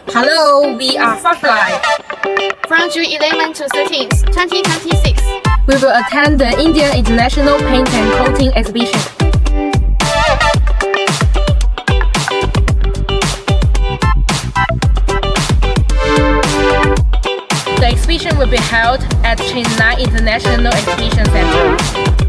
Hello, we are Farfly. From June 11 to 13th, 2026. We will attend the Indian International Paint and Coating Exhibition. The exhibition will be held at Chennai International Exhibition Center.